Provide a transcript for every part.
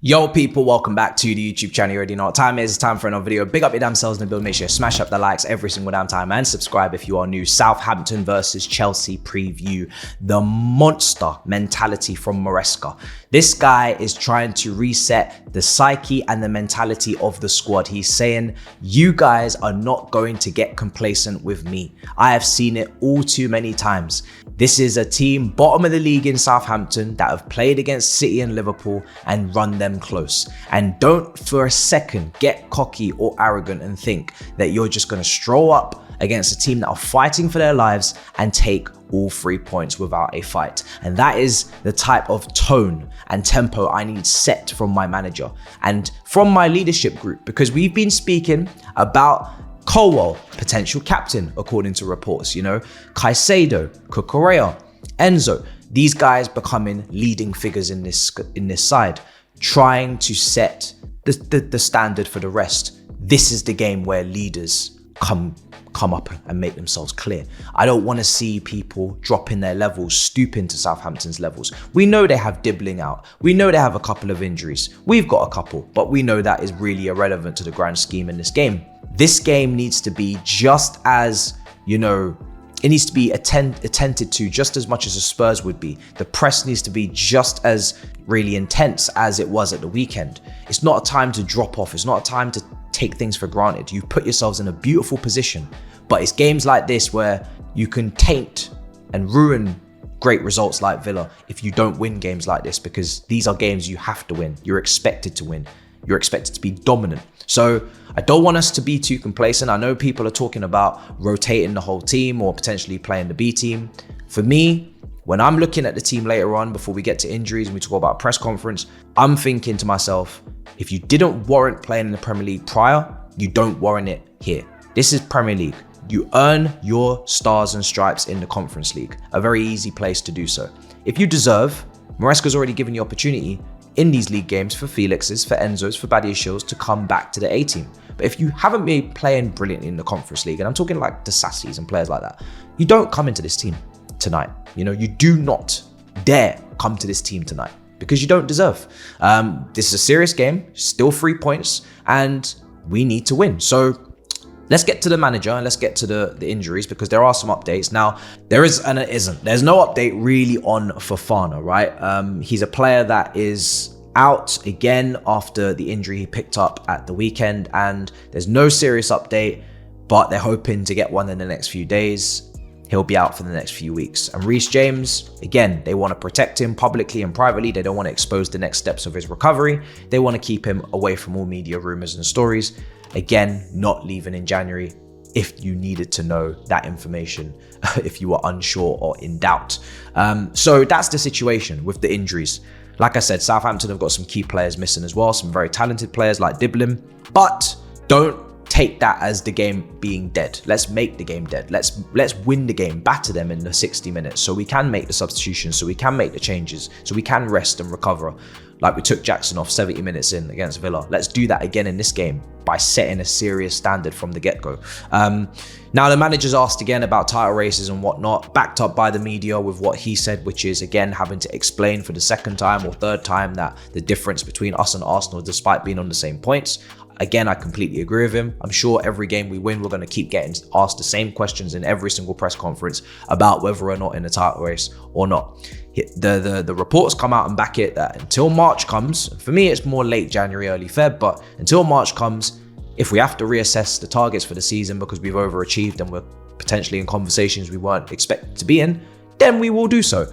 Yo people, welcome back to the YouTube channel. You already know what time it is. It's time for another video. Big up your damn selves in the build. Make sure you smash up the likes every single damn time and subscribe if you are new. Southampton versus Chelsea preview. The monster mentality from Maresca. This guy is trying to reset the psyche and the mentality of the squad. He's saying, you guys are not going to get complacent with me. I have seen it all too many times. This is a team bottom of the league in Southampton that have played against City and Liverpool and run them close. And don't for a second get cocky or arrogant and think that you're just going to stroll up against a team that are fighting for their lives and take all 3 points without a fight. And that is the type of tone and tempo I need set from my manager and from my leadership group, because we've been speaking about Colwell, potential captain, according to reports, Caicedo, Cucurella, Enzo, these guys becoming leading figures in this side, trying to set the standard for the rest. This is the game where leaders come up and make themselves clear. I don't want to see people dropping their levels, stooping to Southampton's levels. We know they have dibbling out. We know they have a couple of injuries. We've got a couple, but we know that is really irrelevant to the grand scheme in this game. This game needs to be just as, it needs to be attended to just as much as the Spurs would be. The press needs to be just as really intense as it was at the weekend. It's not a time to drop off. It's not a time to take things for granted. You put yourselves in a beautiful position, but it's games like this where you can taint and ruin great results like Villa if you don't win games like this, because these are games you have to win. You're expected to win. You're expected to be dominant. So I don't want us to be too complacent. I know people are talking about rotating the whole team or potentially playing the B team. For me, when I'm looking at the team later on, before we get to injuries and we talk about press conference, I'm thinking to myself, if you didn't warrant playing in the Premier League prior, you don't warrant it here. This is Premier League. You earn your stars and stripes in the Conference League. A very easy place to do so. If you deserve, Maresca's already given you opportunity in these league games for Felix's, for Enzo's, for Badiashiel's to come back to the A team. But if you haven't been playing brilliantly in the Conference League, and I'm talking like the Sassis and players like that, you don't come into this team tonight. You do not dare come to this team tonight because you don't deserve. This is a serious game, still 3 points, and we need to win. So let's get to the manager and let's get to the injuries, because there are some updates. Now, there is and it isn't. There's no update really on Fofana, right? He's a player that is out again after the injury he picked up at the weekend, and there's no serious update, but they're hoping to get one in the next few days. He'll be out for the next few weeks. And Reece James, again, they want to protect him publicly and privately. They don't want to expose the next steps of his recovery. They want to keep him away from all media rumors and stories. Again, not leaving in January if you needed to know that information, if you were unsure or in doubt. So that's the situation with the injuries. Like I said, Southampton have got some key players missing as well, some very talented players like Diblin, but don't take that as the game being dead. Let's make the game dead. Let's win the game, batter them in the 60 minutes so we can make the substitutions, so we can make the changes, so we can rest and recover. Like we took Jackson off 70 minutes in against Villa. Let's do that again in this game by setting a serious standard from the get-go. Now, the manager's asked again about title races and whatnot, backed up by the media with what he said, which is, again, having to explain for the second time or third time that the difference between us and Arsenal, despite being on the same points. Again, I completely agree with him. I'm sure every game we win, we're going to keep getting asked the same questions in every single press conference about whether or not in the title race or not. The reports come out and back it that until March comes, for me it's more late January, early Feb, but until March comes, if we have to reassess the targets for the season because we've overachieved and we're potentially in conversations we weren't expected to be in, then we will do so.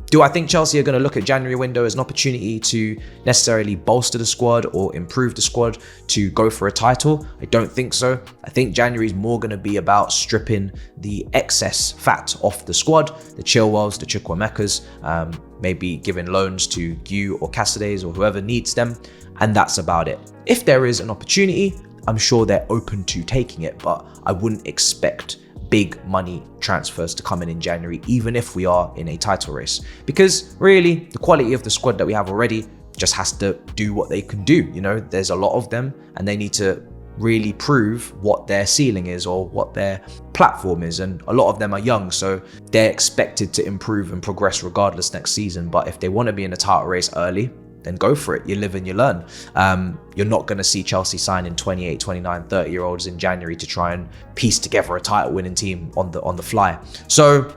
Do I think Chelsea are going to look at January window as an opportunity to necessarily bolster the squad or improve the squad to go for a title? I don't think so. I think January is more going to be about stripping the excess fat off the squad, the Chilwells, the Chukwuemekas, maybe giving loans to Gu or Cassidays or whoever needs them, and that's about it. If there is an opportunity, I'm sure they're open to taking it, but I wouldn't expect big money transfers to come in January, even if we are in a title race, because really the quality of the squad that we have already just has to do what they can do. There's a lot of them and they need to really prove what their ceiling is or what their platform is, and a lot of them are young, so they're expected to improve and progress regardless next season. But if they want to be in a title race early, then go for it. You live and you learn. You're not going to see Chelsea signing 28, 29, 30-year-olds in January to try and piece together a title-winning team on the fly. So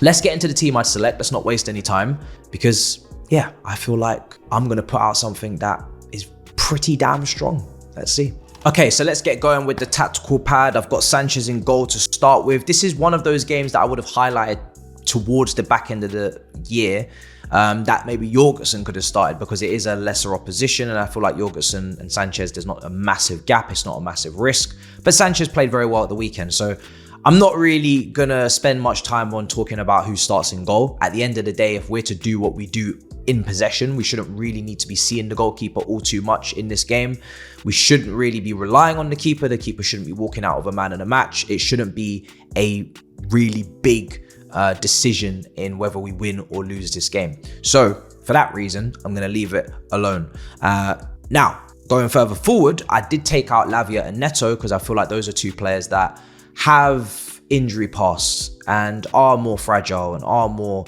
let's get into the team I'd select. Let's not waste any time because, yeah, I feel like I'm going to put out something that is pretty damn strong. Let's see. Okay, so let's get going with the tactical pad. I've got Sanchez in goal to start with. This is one of those games that I would have highlighted towards the back end of the year, that maybe Jorgensen could have started because it is a lesser opposition, and I feel like Jorgensen and Sanchez, there's not a massive gap, it's not a massive risk, but Sanchez played very well at the weekend, so I'm not really gonna spend much time on talking about who starts in goal. At the end of the day, if we're to do what we do in possession, we shouldn't really need to be seeing the goalkeeper all too much in this game. We shouldn't really be relying on the keeper shouldn't be walking out of a man in a match. It shouldn't be a really big decision in whether we win or lose this game. So for that reason, I'm going to leave it alone. Now, going further forward, I did take out Lavia and Neto because I feel like those are two players that have injury pasts and are more fragile and are more,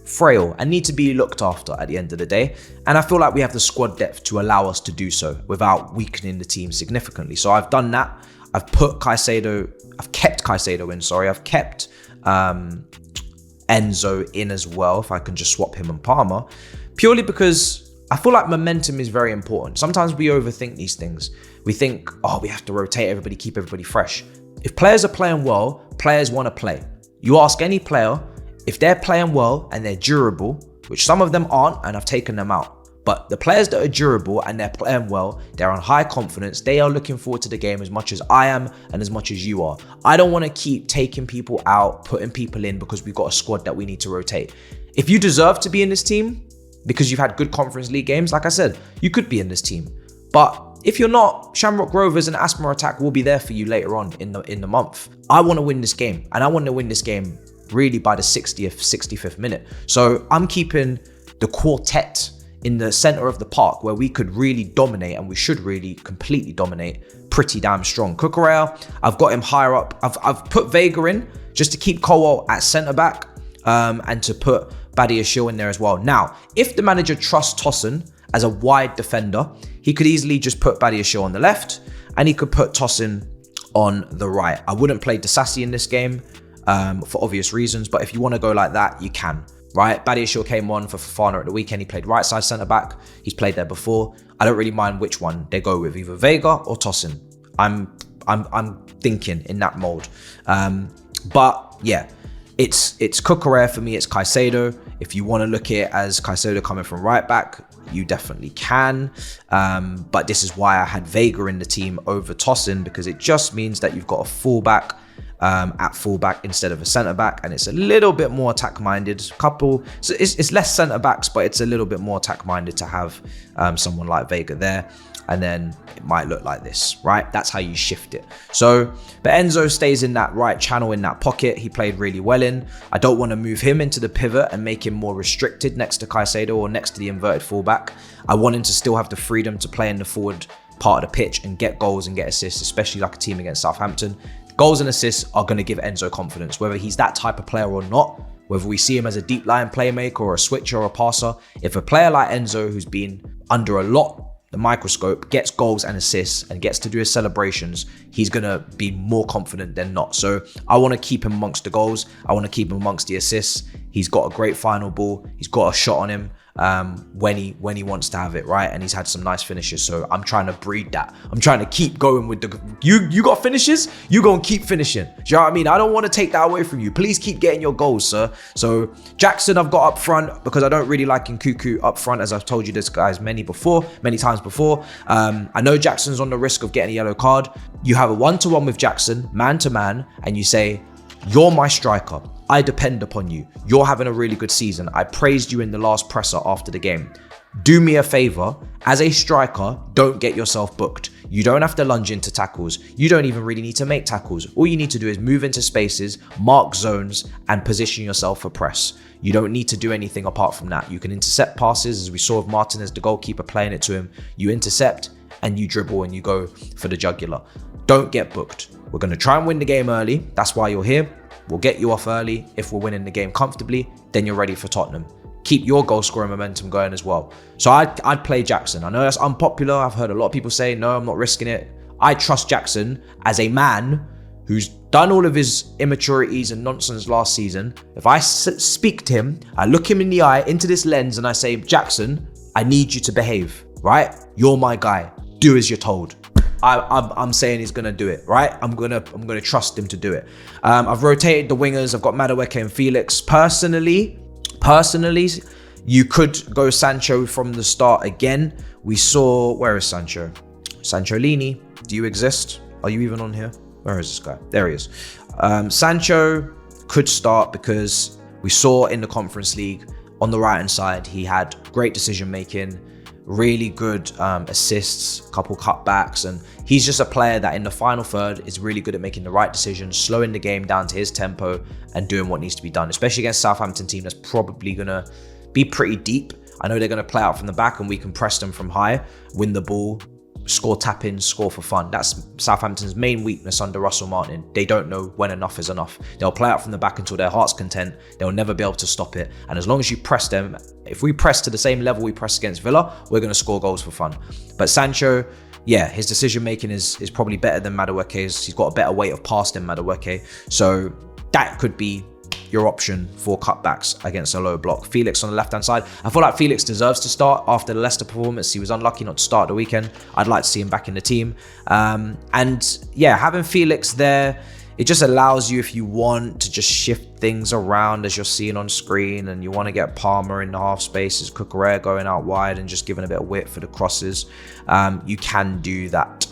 frail and need to be looked after at the end of the day. And I feel like we have the squad depth to allow us to do so without weakening the team significantly. So I've done that. I've kept Caicedo in, sorry. I've kept Enzo in as well, if I can just swap him and Palmer, purely because I feel like momentum is very important. Sometimes we overthink these things. We think, we have to rotate everybody, keep everybody fresh. If players are playing well, players want to play. You ask any player, if they're playing well and they're durable, which some of them aren't, and I've taken them out, but the players that are durable and they're playing well, they're on high confidence, they are looking forward to the game as much as I am and as much as you are. I don't want to keep taking people out, putting people in because we've got a squad that we need to rotate. If you deserve to be in this team because you've had good Conference League games, like I said, you could be in this team. But if you're not, Shamrock Rovers and Asthma Attack will be there for you later on in the month. I want to win this game, and I want to win this game really by the 60th, 65th minute. So I'm keeping the quartet in the center of the park where we could really dominate, and we should really completely dominate, pretty damn strong. Cucurella, I've got him higher up. I've put Vega in just to keep Colwell at center back, and to put Badiashile in there as well. Now, if the manager trusts Tosin as a wide defender, he could easily just put Badiashile on the left and he could put Tosin on the right. I wouldn't play Disasi in this game, for obvious reasons, but if you want to go like that, you can, right? Badiashile came on for Fofana at the weekend. He played right side centre back. He's played there before. I don't really mind which one they go with, either Vega or Tosin. I'm thinking in that mold. But yeah, it's Cucurella for me. It's Caicedo. If you want to look at it as Caicedo coming from right back, you definitely can. But this is why I had Vega in the team over Tosin, because it just means that you've got a fullback at fullback instead of a centre back, and it's a little bit more attack minded. So it's less centre backs, but it's a little bit more attack minded to have someone like Vega there, and then it might look like this, right? That's how you shift it. So, but Enzo stays in that right channel, in that pocket. He played really well in. I don't want to move him into the pivot and make him more restricted next to Caicedo or next to the inverted fullback. I want him to still have the freedom to play in the forward part of the pitch and get goals and get assists, especially like a team against Southampton. Goals and assists are going to give Enzo confidence, whether he's that type of player or not, whether we see him as a deep line playmaker or a switcher or a passer. If a player like Enzo, who's been under the microscope, gets goals and assists and gets to do his celebrations, he's going to be more confident than not. So I want to keep him amongst the goals. I want to keep him amongst the assists. He's got a great final ball. He's got a shot on him when he wants to have it, right? And he's had some nice finishes. So I'm trying to breed that. I'm trying to keep going with you got finishes, you gonna keep finishing. Do you know what I mean? I don't want to take that away from you. Please keep getting your goals, sir. So Jackson I've got up front because I don't really like Nkuku up front, as I've told you this guys many times before. I know Jackson's on the risk of getting a yellow card. You have a 1-to-1 with Jackson, man to man, and you say, you're my striker. I depend upon you. You're having a really good season. I praised you in the last presser after the game. Do me a favor, as a striker, don't get yourself booked. You don't have to lunge into tackles. You don't even really need to make tackles. All you need to do is move into spaces, mark zones, and position yourself for press. You don't need to do anything apart from that. You can intercept passes, as we saw with Martinez, the goalkeeper, playing it to him. You intercept and you dribble and you go for the jugular. Don't get booked. We're going to try and win the game early. That's why you're here. We'll get you off early. If we're winning the game comfortably, then you're ready for Tottenham. keep your goal scoring momentum going as well. So I'd play Jackson. I know that's unpopular. I've heard a lot of people say, no, I'm not risking it. I trust Jackson as a man who's done all of his immaturities and nonsense last season. If I speak to him, I look him in the eye, into this lens, and I say, Jackson, I need you to behave, right? You're my guy. Do as you're told. I'm saying he's gonna do it, right? I'm gonna trust him to do it. I've rotated the wingers. I've got Madueke and Felix. Personally, you could go Sancho from the start again. We saw, where is Sancho? Sancho Lini, do you exist? Are you even on here? Where is this guy? There he is. Sancho could start because we saw in the Conference League on the right hand side, he had great decision making, really good assists, couple cutbacks, and he's just a player that in the final third is really good at making the right decisions, slowing the game down to his tempo and doing what needs to be done, especially against Southampton team that's probably gonna be pretty deep. I know they're gonna play out from the back and we can press them from high, win the ball, score tap-ins, score for fun. That's Southampton's main weakness under Russell Martin. They don't know when enough is enough. They'll play out from the back until their heart's content. They'll never be able to stop it. And as long as you press them, if we press to the same level we press against Villa, we're going to score goals for fun. But Sancho, yeah, his decision making is probably better than Madueke's. He's got a better weight of pass than Madueke. So that could be your option for cutbacks against a low block. Felix on the left-hand side. I feel like Felix deserves to start after the Leicester performance. He was unlucky not to start the weekend. I'd like to see him back in the team. And yeah, having Felix there, it just allows you, if you want, to just shift things around as you're seeing on screen, and you want to get Palmer in the half spaces, Cucurella going out wide and just giving a bit of width for the crosses. You can do that.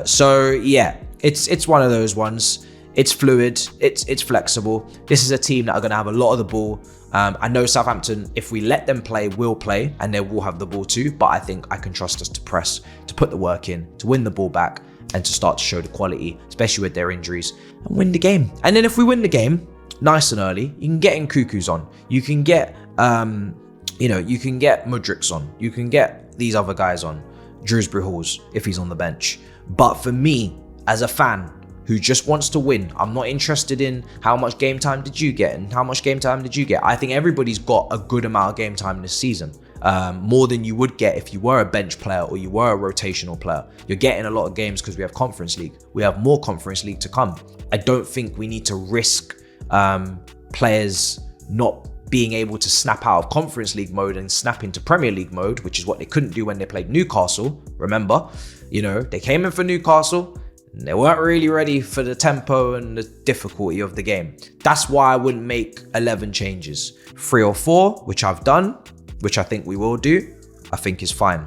So yeah, it's one of those ones. It's fluid, it's flexible. This is a team that are going to have a lot of the ball. I know Southampton, if we let them play, will play, and they will have the ball too, but I think I can trust us to press, to put the work in, to win the ball back, and to start to show the quality, especially with their injuries, and win the game. And then if we win the game, nice and early, you can get in Cuckoo's on. You can get, you can get Mudrik's on. You can get these other guys on. Drewsbury Halls, if he's on the bench. But for me, as a fan, who just wants to win, I'm not interested in how much game time did you get and how much game time did you get. I think everybody's got a good amount of game time this season, more than you would get if you were a bench player or you were a rotational player. You're getting a lot of games because we have Conference League. We have more Conference League to come. I don't think we need to risk players not being able to snap out of Conference League mode and snap into Premier League mode, which is what they couldn't do when they played Newcastle. Remember, they came in for Newcastle. They weren't really ready for the tempo and the difficulty of the game. That's why I wouldn't make 11 changes. 3 or 4, which I've done, which I think we will do, I think is fine.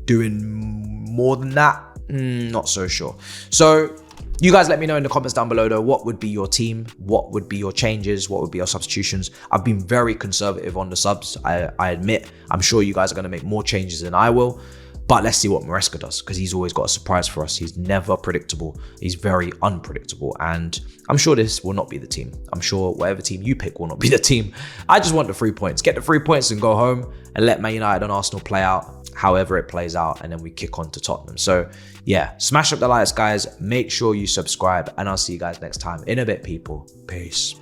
Doing more than that, not so sure. So you guys let me know in the comments down below though, what would be your team? What would be your changes? What would be your substitutions? I've been very conservative on the subs, I admit. I'm sure you guys are going to make more changes than I will. But let's see what Maresca does, because he's always got a surprise for us. He's never predictable. He's very unpredictable. And I'm sure this will not be the team. I'm sure whatever team you pick will not be the team. I just want the 3 points. Get the 3 points and go home and let Man United and Arsenal play out however it plays out. And then we kick on to Tottenham. So yeah, smash up the likes, guys. Make sure you subscribe. And I'll see you guys next time in a bit, people. Peace.